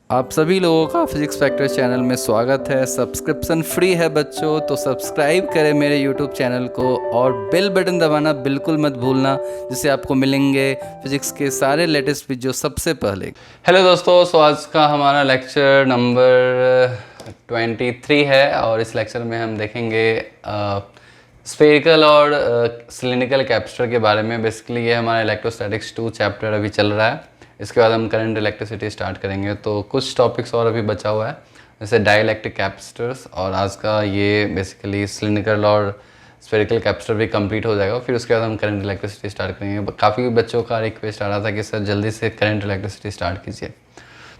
आप सभी लोगों का फिजिक्स फैक्टर चैनल में स्वागत है। सब्सक्रिप्शन फ्री है बच्चों, तो सब्सक्राइब करें मेरे यूट्यूब चैनल को और बेल बटन दबाना बिल्कुल मत भूलना, जिससे आपको मिलेंगे फिजिक्स के सारे लेटेस्ट वीडियो सबसे पहले। हेलो दोस्तों, सो आज का हमारा लेक्चर नंबर 23 है और इस लेक्चर में हम देखेंगे स्फेरिकल और सिलिंड्रिकल कैपेसिटर के बारे में। बेसिकली ये हमारा इलेक्ट्रोस्टैटिक्स 2 चैप्टर अभी चल रहा है। इसके बाद हम करंट इलेक्ट्रिसिटी स्टार्ट करेंगे। तो कुछ टॉपिक्स और अभी बचा हुआ है, जैसे डाइइलेक्ट्रिक कैपेसिटर्स, और आज का ये बेसिकली सिलिंड्रिकल और स्फेरिकल कैपेसिटर भी कंप्लीट हो जाएगा। फिर उसके बाद हम करंट इलेक्ट्रिसिटी स्टार्ट करेंगे। काफ़ी बच्चों का रिक्वेस्ट आ रहा था कि सर जल्दी से करंट इलेक्ट्रिसिटी स्टार्ट कीजिए,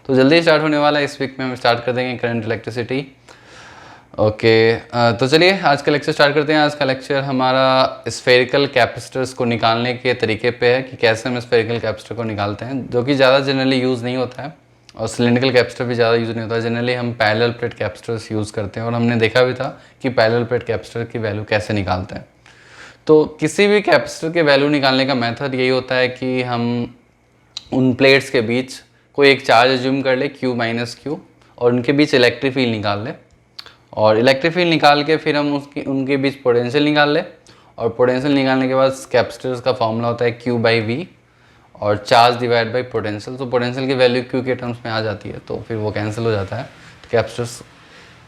तो जल्दी स्टार्ट होने वाला है। इस वीक में हम स्टार्ट कर देंगे करंट इलेक्ट्रिसिटी। ओके, तो चलिए आज का लेक्चर स्टार्ट करते हैं। आज का लेक्चर हमारा स्फेरिकल कैपेसिटर्स को निकालने के तरीके पे है कि कैसे हम स्फेरिकल कैपेसिटर को निकालते हैं, जो कि ज़्यादा जनरली यूज़ नहीं होता है, और सिलिंड्रिकल कैपेसिटर भी ज़्यादा यूज़ नहीं होता है। जनरली हम पैरेलल प्लेट कैपेसिटर्स यूज़ करते हैं, और हमने देखा भी था कि पैरेलल प्लेट कैपेसिटर की वैल्यू कैसे निकालते हैं। तो किसी भी कैपेसिटर के वैल्यू निकालने का मेथड यही होता है कि हम उन प्लेट्स के बीच कोई एक चार्ज एज्यूम कर ले, Q माइनस Q, और उनके बीच इलेक्ट्रिक फील्ड निकाल ले, और इलेक्ट्रिक फील्ड निकाल के फिर हम उनके बीच पोटेंशियल निकाल ले, और पोटेंशियल निकालने के बाद कैपेसिटर्स का फॉर्मूला होता है Q/V और चार्ज डिवाइड बाई पोटेंशियल। तो पोटेंशियल की वैल्यू Q के टर्म्स में आ जाती है, तो फिर वो कैंसिल हो जाता है। तो कैपेसिटर्स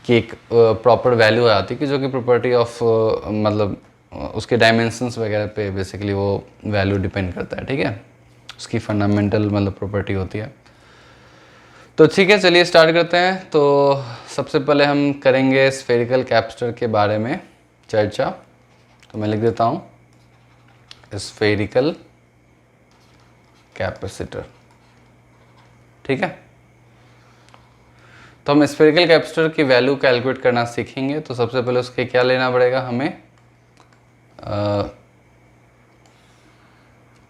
की एक प्रॉपर वैल्यू आ जाती है कि जो कि प्रॉपर्टी ऑफ मतलब उसके डायमेंशंस वगैरह पे बेसिकली वो वैल्यू डिपेंड करता है। ठीक है, उसकी फंडामेंटल मतलब प्रॉपर्टी होती है। तो ठीक है, चलिए स्टार्ट करते हैं। तो सबसे पहले हम करेंगे स्फेरिकल कैपेसिटर के बारे में चर्चा। तो मैं लिख देता हूँ स्फेरिकल कैपेसिटर। ठीक है, तो हम स्फेरिकल कैपेसिटर की वैल्यू कैलकुलेट करना सीखेंगे। तो सबसे पहले उसके क्या लेना पड़ेगा हमें,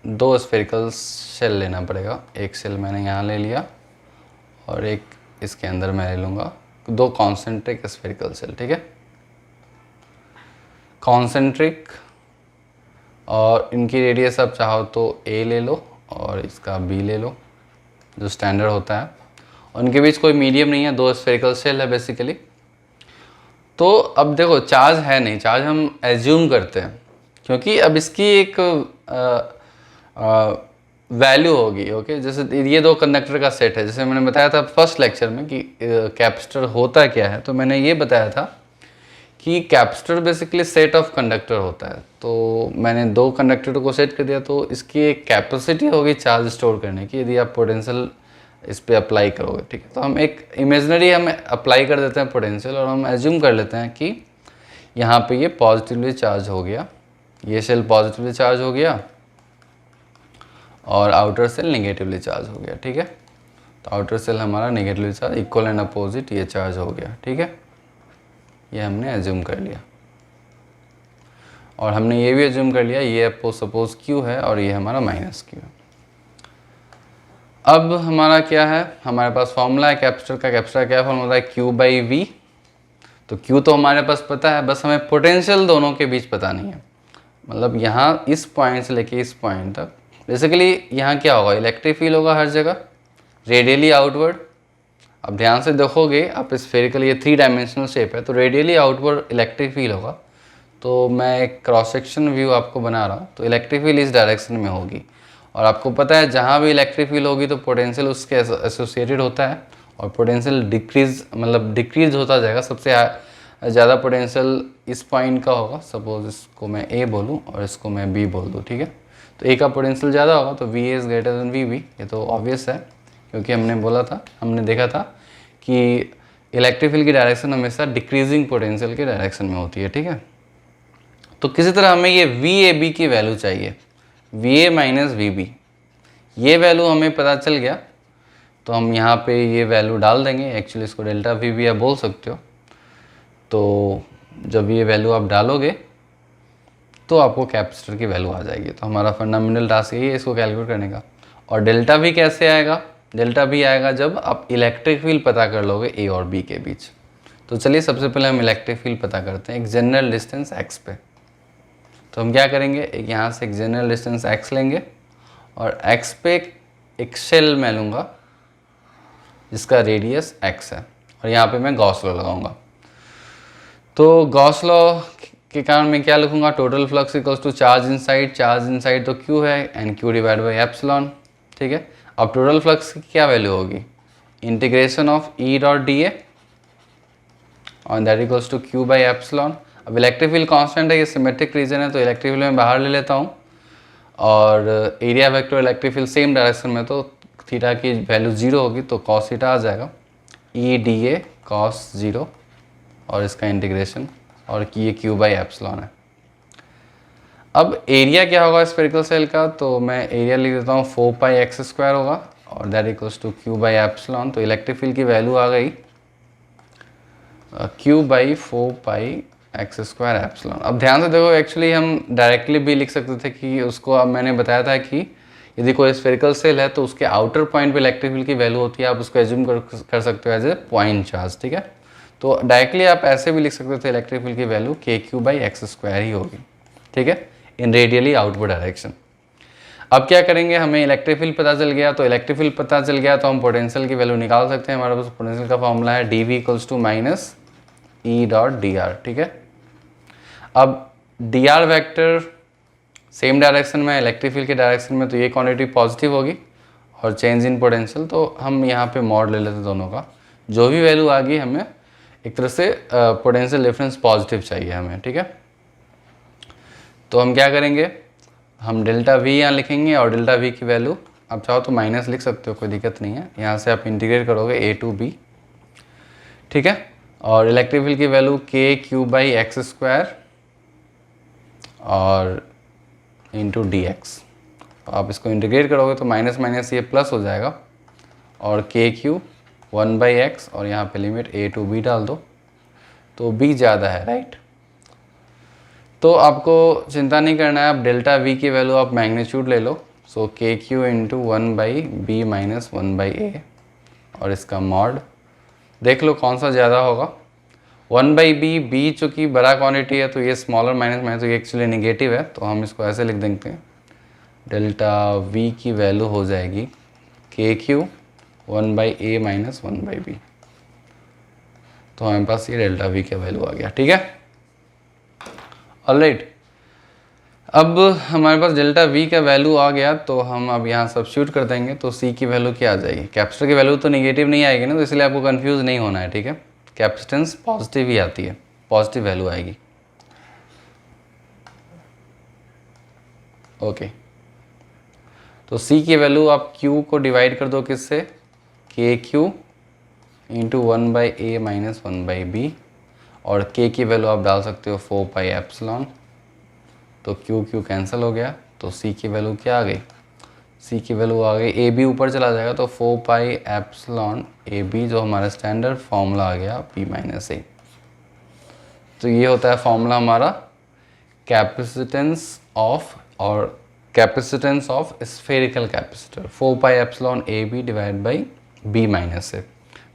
दो स्फेरिकल शेल लेना पड़ेगा। एक शेल मैंने यहाँ ले लिया और एक इसके अंदर मैं ले लूँगा दो कॉन्सेंट्रिक स्फेरिकल शेल। ठीक है, कॉन्सेंट्रिक, और इनकी रेडियस आप चाहो तो A ले लो और इसका B ले लो, जो स्टैंडर्ड होता है। और इनके बीच कोई मीडियम नहीं है, दो स्फेरिकल शेल है बेसिकली। तो अब देखो चार्ज है नहीं, चार्ज हम एज्यूम करते हैं, क्योंकि अब इसकी एक वैल्यू होगी। ओके, जैसे ये दो कंडक्टर का सेट है, जैसे मैंने बताया था फर्स्ट लेक्चर में कि कैपेसिटर होता क्या है। तो मैंने ये बताया था कि capacitor basically set of conductor होता है। तो मैंने दो कंडक्टर को सेट कर दिया, तो इसकी एक कैपेसिटी होगी चार्ज स्टोर करने की, यदि आप पोटेंशियल इस पर अप्लाई करोगे। ठीक है, तो हम एक इमेजनरी हम अप्लाई कर देते हैं पोटेंशियल, और हम एज्यूम कर लेते हैं कि यहाँ पे ये पॉजिटिवली चार्ज हो गया, ये सेल पॉजिटिवली चार्ज हो गया और आउटर सेल नेगेटिवली चार्ज हो गया। ठीक है, तो आउटर सेल हमारा negatively charge, equal and opposite ये चार्ज हो गया। ठीक है, ये हमने एज्यूम कर लिया, और हमने ये भी एज्यूम कर लिया ये सपोज Q है और ये हमारा माइनस Q है। अब हमारा क्या है, हमारे पास फॉर्मूला है कैपेसिटर का। कैपेसिटर का क्या फॉर्मूला है, Q/V। तो Q तो हमारे पास पता है, बस हमें पोटेंशियल दोनों के बीच पता नहीं है। मतलब यहाँ इस पॉइंट से लेके इस पॉइंट तक बेसिकली यहाँ क्या होगा, इलेक्ट्रिक फील्ड होगा हर जगह, रेडियली आउटवर्ड। अब ध्यान से देखोगे आप, स्फेरिकल ये 3 डायमेंशनल शेप है, तो रेडियली आउटवर्ड इलेक्ट्रिक फील्ड होगा। तो मैं एक क्रॉस सेक्शन व्यू आपको बना रहा हूँ, तो इलेक्ट्रिक फील्ड इस डायरेक्शन में होगी, और आपको पता है जहाँ भी इलेक्ट्रिक फील्ड होगी तो पोटेंशियल उसके एसोसिएटेड होता है, और पोटेंशियल डिक्रीज होता जाएगा। सबसे ज़्यादा पोटेंशियल इस पॉइंट का होगा, सपोज इसको मैं A बोलूँ और इसको मैं B बोल दूँ। ठीक है, तो A का पोटेंशियल ज़्यादा होगा, तो VA is greater than VB। ये तो ऑब्वियस है, क्योंकि हमने देखा था कि इलेक्ट्रिक फील्ड की डायरेक्शन हमेशा डिक्रीजिंग पोटेंशियल के डायरेक्शन में होती है। ठीक है, तो किसी तरह हमें ये VAB की वैल्यू चाहिए, VA माइनस VB। ये वैल्यू हमें पता चल गया, तो हम यहाँ पे ये वैल्यू डाल देंगे। एक्चुअली इसको डेल्टा VB आप बोल सकते हो। तो जब ये वैल्यू आप डालोगे तो आपको कैपेसिटर की वैल्यू आ जाएगी। तो हमारा फंडामेंटल टास्क यही है इसको कैलकुलेट करने का। और डेल्टा V कैसे आएगा, डेल्टा V आएगा जब आप इलेक्ट्रिक फील्ड पता कर लोगे A और B के बीच। तो चलिए सबसे पहले हम इलेक्ट्रिक फील्ड पता करते हैं एक जनरल डिस्टेंस x पे। तो हम क्या करेंगे, एक यहाँ से एक जनरल डिस्टेंस x लेंगे, और x पे एक शेल मैं लूँगा, जिसका रेडियस x है, और यहाँ पे मैं गॉस लॉ लगाऊंगा। तो गॉस लॉ के कारण मैं क्या लिखूंगा, total flux equals to charge inside तो q है and q divide by epsilon. ठीक है, अब टोटल फ्लक्स की क्या वैल्यू होगी, integration of E dot D A और that equals to q by epsilon. अब इलेक्ट्रिक फील्ड कांस्टेंट है, ये सिमेट्रिक रीजन है, तो इलेक्ट्रिक फील्ड मैं बाहर ले लेता हूँ, और area vector electric field same direction में, तो थीटा की वैल्यू 0 होगी, तो कॉस थीटा आ जाएगा ई डी ए कॉस 0 और इसका इंटीग्रेशन, और ये q बाई एप्सिलॉन है। अब एरिया क्या होगा स्फेरिकल सेल का, तो मैं एरिया लिख देता हूँ 4 पाई एक्स स्क्वायर होगा, और that equals to q by epsilon. तो इलेक्ट्रिक फील्ड की वैल्यू आ गई q बाई 4 पाई एक्स स्क्वायर एप्सिलॉन। अब ध्यान से देखो, एक्चुअली हम डायरेक्टली भी लिख सकते थे कि उसको, अब मैंने बताया था कि यदि कोई स्फेरिकल सेल है तो उसके आउटर पॉइंट पे इलेक्ट्रिक फील्ड की वैल्यू होती है, आप उसको एज्यूम कर सकते हो एज ए पॉइंट चार्ज। ठीक है, तो डायरेक्टली आप ऐसे भी लिख सकते थे इलेक्ट्रिक फील्ड की वैल्यू के क्यू बाई एक्स स्क्वायर ही होगी। ठीक है, इन रेडियली आउटवर्ड डायरेक्शन। अब क्या करेंगे, हमें इलेक्ट्रिक फील्ड पता चल गया, तो इलेक्ट्रिक फील्ड पता चल गया तो हम पोटेंशियल की वैल्यू निकाल सकते हैं। हमारे पास पोटेंशियल का फॉर्मूला है D V equals to minus E dot D R. ठीक है, अब D R vector same direction में, इलेक्ट्रिक फील्ड के डायरेक्शन में, तो ये क्वांटिटी पॉजिटिव होगी, और चेंज इन पोटेंशियल तो हम यहाँ पे मॉड ले लेते दोनों का, जो भी वैल्यू आ गई हमें एक तरह से पोटेंशियल डिफरेंस पॉजिटिव चाहिए हमें। ठीक है, तो हम क्या करेंगे, हम डेल्टा वी यहाँ लिखेंगे, और डेल्टा वी की वैल्यू आप चाहो तो माइनस लिख सकते हो, कोई दिक्कत नहीं है, यहाँ से आप इंटीग्रेट करोगे ए टू बी। ठीक है, और इलेक्ट्रिक फील्ड की वैल्यू के क्यू बाई एक्स स्क्वायर और इंटू डी एक्स। आप इसको इंटीग्रेट करोगे तो माइनस माइनस ये प्लस हो जाएगा, और के क्यू 1 बाई एक्स, और यहाँ पे लिमिट ए टू बी डाल दो, तो बी ज़्यादा है, राइट। तो आपको चिंता नहीं करना है, आप डेल्टा वी की वैल्यू आप मैग्नीट्यूड ले लो, so K Q into 1 by B minus 1 by A, और इसका मॉड देख लो कौन सा ज़्यादा होगा। 1 बाई बी, बी चूँकि बड़ा क्वांटिटी है तो ये स्मॉलर माइनस माइनस, तो ये एक्चुअली नेगेटिव है, तो हम इसको ऐसे लिख देते हैं, डेल्टा वी की वैल्यू हो जाएगी K Q 1 by A minus 1 by B. तो हमारे पास ये डेल्टा वी का वैल्यू आ गया। ठीक है, ऑलराइट। अब हमारे पास डेल्टा वी का वैल्यू आ गया, तो हम अब यहाँ सब्स्टिट्यूट कर देंगे, तो सी की वैल्यू क्या आ जाएगी, कैपेसिटर की वैल्यू तो नेगेटिव नहीं आएगी ना, तो इसलिए आपको कंफ्यूज नहीं होना है। ठीक है, कैपेसिटेंस पॉजिटिव ही आती है, पॉजिटिव वैल्यू आएगी। ओके, तो सी की वैल्यू आप q को डिवाइड कर दो किससे, K Q into 1 by A minus 1 by B, और k की वैल्यू आप डाल सकते हो 4 पाई एप्सिलॉन, तो q कैंसिल हो गया, तो c की वैल्यू क्या आ गई, c की वैल्यू आ गई, ए बी ऊपर चला जाएगा, तो 4 पाई एप्सिलॉन ए बी, जो हमारा स्टैंडर्ड फॉर्मूला आ गया बी माइनस ए। तो ये होता है फॉर्मूला हमारा capacitance of spherical capacitor, 4 pi epsilon A B divide by B minus A.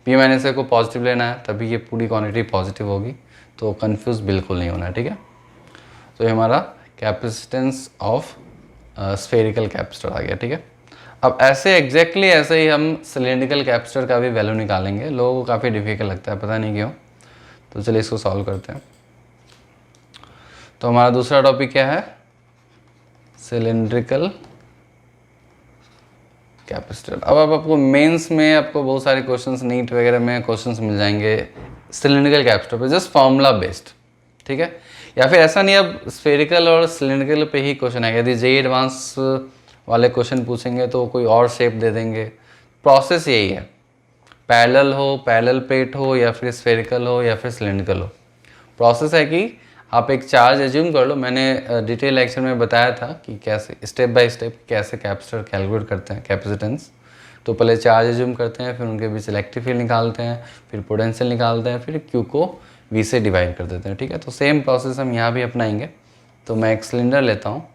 B minus A को पॉजिटिव लेना है, तभी ये पूरी क्वांटिटी पॉजिटिव होगी, तो कंफ्यूज बिल्कुल नहीं होना है। ठीक है, तो ये हमारा कैपेसिटेंस ऑफ स्फेरिकल कैपेसिटर आ गया। ठीक है, अब ऐसे एग्जैक्टली ऐसे ही हम सिलेंड्रिकल कैपेसिटर का भी वैल्यू निकालेंगे। लोगों को काफ़ी डिफिकल्ट लगता है, पता नहीं क्यों, तो चलिए इसको सॉल्व करते हैं। तो हमारा दूसरा टॉपिक क्या है, सिलेंड्रिकल कैपेसिटर। अब आपको मेंस में आपको बहुत सारे क्वेश्चंस, नीट वगैरह में क्वेश्चंस मिल जाएंगे सिलेंड्रिकल कैपेसिटर पे, जस्ट फॉर्मूला बेस्ड। ठीक है, या फिर ऐसा नहीं अब स्फेरिकल और सिलेंड्रिकल पे ही क्वेश्चन आएगा, यदि जेईई एडवांस वाले क्वेश्चन पूछेंगे तो कोई और शेप दे देंगे। प्रोसेस यही है, पैरेलल हो, पैरेलल प्लेट हो, या फिर स्फेरिकल हो, या फिर सिलेंड्रिकल हो। प्रोसेस है कि आप एक चार्ज एज्यूम कर लो, मैंने डिटेल लेक्चर में बताया था कि कैसे स्टेप बाय स्टेप कैसे कैपेसिटर कैलकुलेट करते हैं, कैपेसिटेंस। तो पहले चार्ज एज्यूम करते हैं, फिर उनके बीच इलेक्ट्रिक फील्ड निकालते हैं, फिर पोटेंशियल निकालते हैं, फिर क्यू को वी से डिवाइड कर देते हैं। ठीक है, तो सेम प्रोसेस हम यहाँ भी अपनाएंगे। तो मैं एक सिलेंडर लेता हूँ,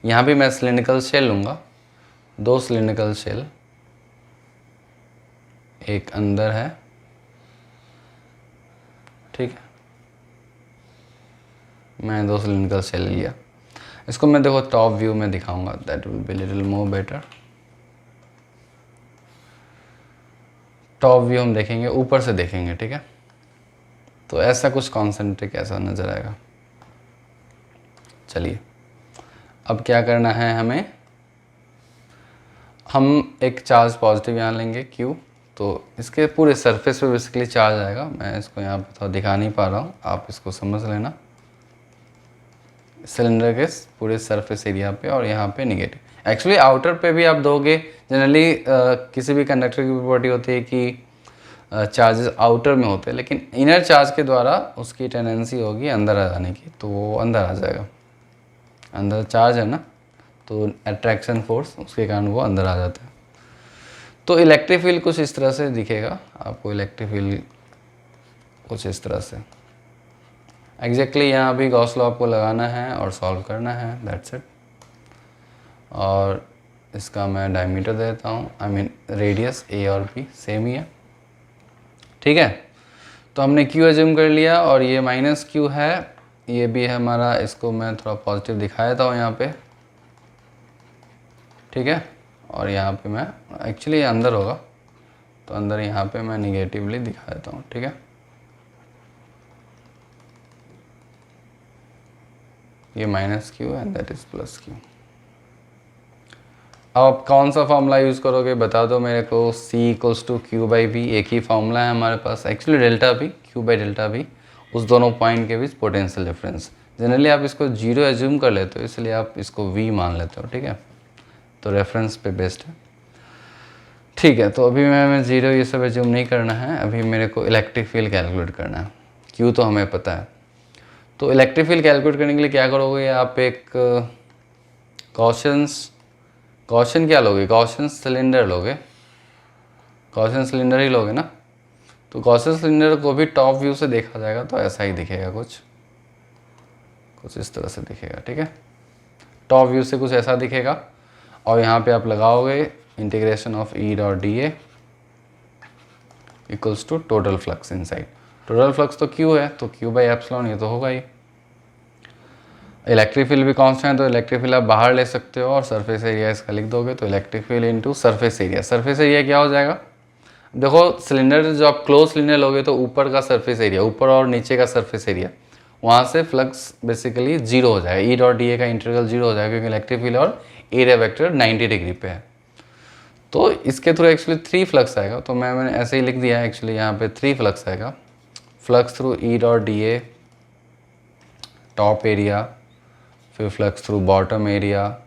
यहाँ भी मैं सिलेंड्रिकल शेल लूँगा, 2 सिलेंड्रिकल शेल, एक अंदर है, ठीक है, मैं 2 सिलेंड्रिकल शेल लिया। इसको मैं देखो टॉप व्यू में दिखाऊंगा, that will be little more better. Top view हम देखेंगे, ऊपर से देखेंगे, ठीक है। तो ऐसा कुछ कॉन्सेंट्रिक ऐसा नज़र आएगा। चलिए अब क्या करना है हमें, हम एक चार्ज पॉजिटिव यहाँ लेंगे Q, तो इसके पूरे सरफेस पे बेसिकली चार्ज आएगा। मैं इसको यहाँ पे थोड़ा दिखा नहीं पा रहा हूँ, आप इसको समझ लेना। सिलेंडर के पूरे सरफेस एरिया पे और यहाँ पे निगेटिव। एक्चुअली आउटर पे भी आप दोगे, जनरली किसी भी कंडक्टर की प्रॉपर्टी होती है कि चार्जेस आउटर में होते हैं, लेकिन इनर चार्ज के द्वारा उसकी टेंडेंसी होगी अंदर आ जाने की, तो वो अंदर आ जाएगा। अंदर चार्ज है ना, तो अट्रैक्शन फोर्स उसके कारण वो अंदर आ जाता है। तो इलेक्ट्रिक फील्ड कुछ इस तरह से दिखेगा आपको, इलेक्ट्रिक फील्ड कुछ इस तरह से। एग्जैक्टली यहाँ भी गॉस लॉ आपको लगाना है और सॉल्व करना है, दैट्स इट। और इसका मैं डायमीटर देता हूँ, आई मीन रेडियस A और B सेम ही है, ठीक है। तो हमने Q एज्यूम कर लिया और ये -Q है, ये भी है हमारा। इसको मैं थोड़ा पॉजिटिव दिखा देता हूँ यहाँ पे, ठीक है। और यहाँ पे मैं एक्चुअली ये अंदर होगा, तो अंदर यहाँ पे मैं निगेटिवली दिखा देता हूँ, ठीक है। ये -Q and that is +Q। अब आप कौन सा फार्मूला यूज़ करोगे बता दो मेरे को। C = Q/V, एक ही फार्मूला है हमारे पास। एक्चुअली डेल्टा भी, Q/ΔV, उस दोनों पॉइंट के बीच पोटेंशियल डिफरेंस। जनरली आप इसको 0 एज्यूम कर लेते हो, इसलिए आप इसको V मान लेते हो, ठीक है। तो रेफरेंस पे बेस्ड है, ठीक है। तो अभी मैं 0 ये सब एज्यूम नहीं करना है, अभी मेरे को इलेक्ट्रिक फील्ड कैलकुलेट करना है। Q तो हमें पता है, तो इलेक्ट्रिक फील्ड कैलकुलेट करने के लिए क्या करोगे आप, एक गॉसियन क्या लोगे, गॉसियन सिलेंडर लोगे, गॉसियन सिलेंडर ही लोगे ना। तो गॉसियन सिलेंडर को भी टॉप व्यू से देखा जाएगा तो ऐसा ही दिखेगा, कुछ इस तरह से दिखेगा, ठीक है। टॉप व्यू से कुछ ऐसा दिखेगा। और यहाँ पे आप लगाओगे integration of E.dA equals to total flux inside. Total flux तो Q है, तो Q/ε ये तो होगा ही। इलेक्ट्रिक फील्ड भी कांस्टेंट है, तो इलेक्ट्रिक फील्ड आप बाहर ले सकते हो और सरफेस एरिया इसका लिख दोगे, तो electric field into surface area. Surface area क्या हो जाएगा, देखो सिलेंडर जो आप क्लोज सिलेंडर लोगे तो ऊपर का सरफेस एरिया, ऊपर और नीचे का सरफेस एरिया, वहाँ से फ्लक्स बेसिकली 0 हो जाएगा। E.dA का इंटीग्रल 0 हो जाएगा, क्योंकि इलेक्ट्रिक फील्ड और एरिया वेक्टर 90 डिग्री पे है। तो इसके थ्रू एक्चुअली 3 फ्लक्स आएगा, तो मैंने ऐसे ही लिख दिया है। एक्चुअली यहाँ पे 3 फ्लक्स आएगा, flux through E.dA top area, फिर flux through bottom area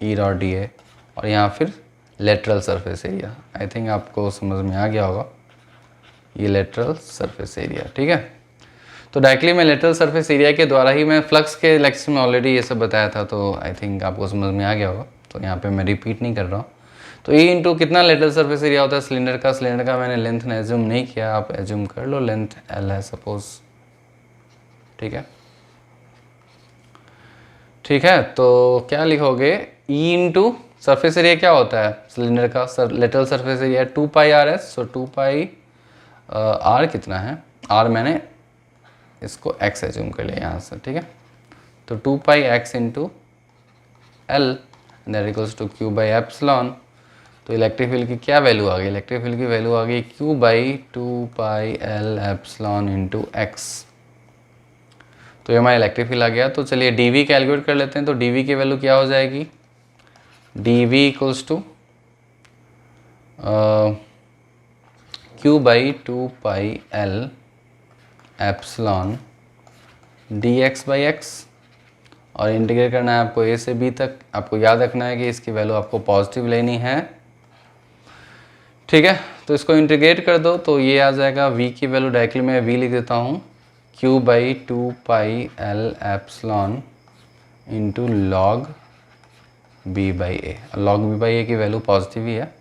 E.dA, और यहाँ फिर lateral surface area. I think आपको समझ में आ गया होगा, ये लेटरल सरफेस एरिया, ठीक है। तो डायरेक्टली मैं लेटरल सरफेस एरिया के द्वारा ही, मैं फ्लक्स के लेक्चर में ऑलरेडी ये सब बताया था, तो आई थिंक आपको समझ में आ गया होगा, तो यहाँ पे मैं रिपीट नहीं कर रहा हूँ। तो E इंटू कितना लेटरल सरफेस एरिया होता है सिलेंडर का। सिलेंडर का मैंने लेंथ ने एज्यूम नहीं किया, आप एज्यूम कर लो, लेंथ L है सपोज, ठीक है। ठीक है, तो क्या लिखोगे, E इंटू सरफेस एरिया क्या होता है सिलेंडर का, लेटरल सरफेस एरिया 2πr/s। सो 2πr कितना है, r मैंने इसको x एज्यूम कर लिया यहाँ से, ठीक है। तो 2πx into L that equals to Q/ε। तो इलेक्ट्रिक फील्ड की क्या वैल्यू आ गई, इलेक्ट्रिक फील्ड की वैल्यू आ गई Q/2πL इंटू x। तो ये हमारा इलेक्ट्रिक फील्ड आ गया। तो चलिए dV कैलकुलेट कर लेते हैं। तो dV की वैल्यू क्या हो जाएगी, dV equals to Q/2πL epsilon dx/x, और इंटीग्रेट करना है आपको A से B तक। आपको याद रखना है कि इसकी वैल्यू आपको पॉजिटिव लेनी है, ठीक है। तो इसको इंटीग्रेट कर दो, तो ये आ जाएगा V की वैल्यू, डायरेक्टली मैं V लिख देता हूँ, Q/2πL epsilon into log B/A। Log B/A की वैल्यू पॉजिटिव ही है,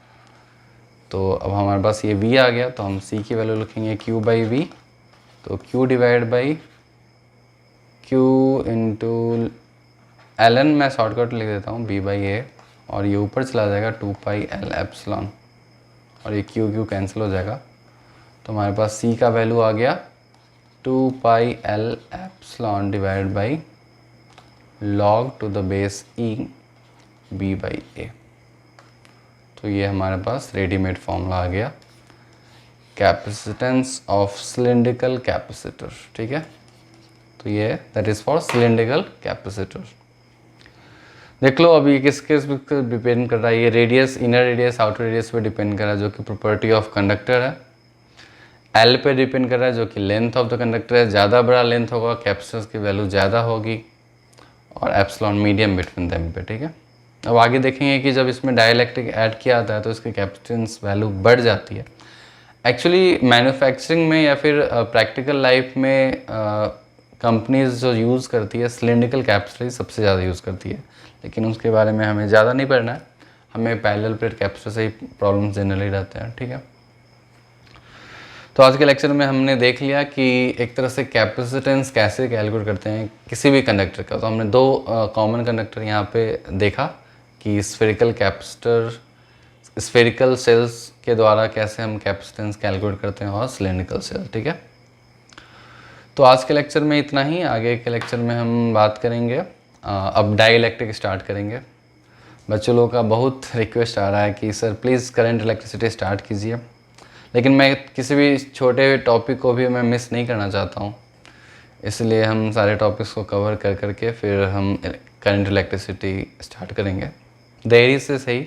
तो अब हमारे पास ये V आ गया, तो हम C की वैल्यू लिखेंगे Q/V। तो Q divide by Q into ln, मैं शॉर्टकट लिख देता हूँ B/A, और ये ऊपर चला जाएगा 2πL एप्सिलॉन, और ये Q कैंसिल हो जाएगा। तो हमारे पास C का वैल्यू आ गया 2πL epsilon divide by log to the base E B/A। तो ये हमारे पास रेडीमेड फॉर्मूला आ गया कैपेसिटेंस ऑफ सिलिंड्रिकल कैपेसिटर, ठीक है। तो ये that is for cylindrical capacitor. देख लो अभी किस पर डिपेंड कर रहा है, ये radius, inner radius, outer radius पे डिपेंड कर रहा है, जो कि प्रॉपर्टी ऑफ कंडक्टर है। एल पे डिपेंड कर रहा है, जो कि लेंथ ऑफ द कंडक्टर है। ज़्यादा बड़ा लेंथ होगा, कैपेसिटेंस की वैल्यू ज़्यादा होगी, और एप्सिलॉन मीडियम बिटवीन देम पे, ठीक है। अब आगे देखेंगे कि जब इसमें डाइलेक्ट्रिक ऐड किया जाता है तो इसकी कैपेसिटेंस वैल्यू बढ़ जाती है। एक्चुअली मैन्युफैक्चरिंग में या फिर प्रैक्टिकल लाइफ में कंपनीज जो यूज़ करती है सिलिंड्रिकल कैपेसिटर सबसे ज़्यादा यूज़ करती है, लेकिन उसके बारे में हमें ज़्यादा नहीं पढ़ना है। हमें पैरेलल प्लेट कैपेसिटर से ही प्रॉब्लम्स जनरली रहते हैं, ठीक है। तो आज के लेक्चर में हमने देख लिया कि एक तरह से कैपेसिटेंस कैसे कैलकुलेट करते हैं किसी भी कंडक्टर का। तो हमने दो कॉमन कंडक्टर यहाँ पे देखा कि स्फेरिकल कैपेसिटर, स्फेरिकल सेल्स के द्वारा कैसे हम कैपेसिटेंस कैलकुलेट करते हैं, और सिलिंड्रिकल सेल, ठीक है। तो आज के लेक्चर में इतना ही। आगे के लेक्चर में हम बात करेंगे, अब डाइलेक्ट्रिक स्टार्ट करेंगे। बच्चों लोगों का बहुत रिक्वेस्ट आ रहा है कि sir please current electricity start कीजिए, लेकिन मैं किसी भी छोटे टॉपिक को भी मैं मिस नहीं करना चाहता हूँ, इसलिए हम सारे टॉपिक्स को कवर कर करके फिर हम करंट इलेक्ट्रिसिटी स्टार्ट करेंगे। देरी से सही,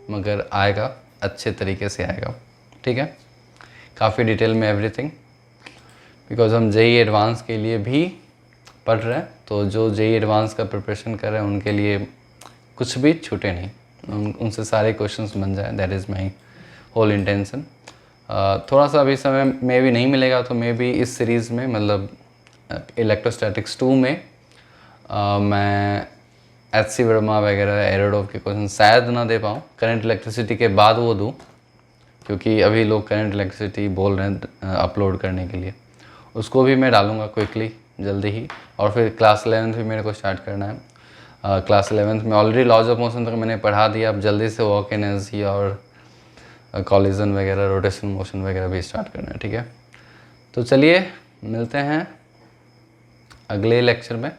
मगर आएगा, अच्छे तरीके से आएगा, ठीक है। काफ़ी डिटेल में एवरीथिंग, बिकॉज हम जेईई एडवांस के लिए भी पढ़ रहे हैं, तो जो जेईई एडवांस का प्रिपरेशन कर रहे हैं उनके लिए कुछ भी छूटे नहीं, उनसे सारे क्वेश्चंस बन जाए, that is my whole intention. थोड़ा सा अभी समय में भी नहीं मिलेगा, तो मे भी इस सीरीज़ में, मतलब इलेक्ट्रोस्टैटिक्स 2 में मैं एच.सी. वर्मा वगैरह एरोडोव के क्वेश्चन शायद ना दे पाऊँ, करंट इलेक्ट्रिसिटी के बाद वो दूँ, क्योंकि अभी लोग करंट इलेक्ट्रिसिटी बोल रहे हैं अपलोड करने के लिए। उसको भी मैं डालूँगा क्विकली, जल्दी ही। और फिर क्लास 11th भी मेरे को स्टार्ट करना है। क्लास 11th में ऑलरेडी लॉज ऑफ मोशन तक मैंने पढ़ा दिया, अब जल्दी से वॉक एनर्जी और कॉलिजन वगैरह, रोटेशन मोशन वगैरह भी स्टार्ट करना है, ठीक है। तो चलिए मिलते हैं अगले लेक्चर में।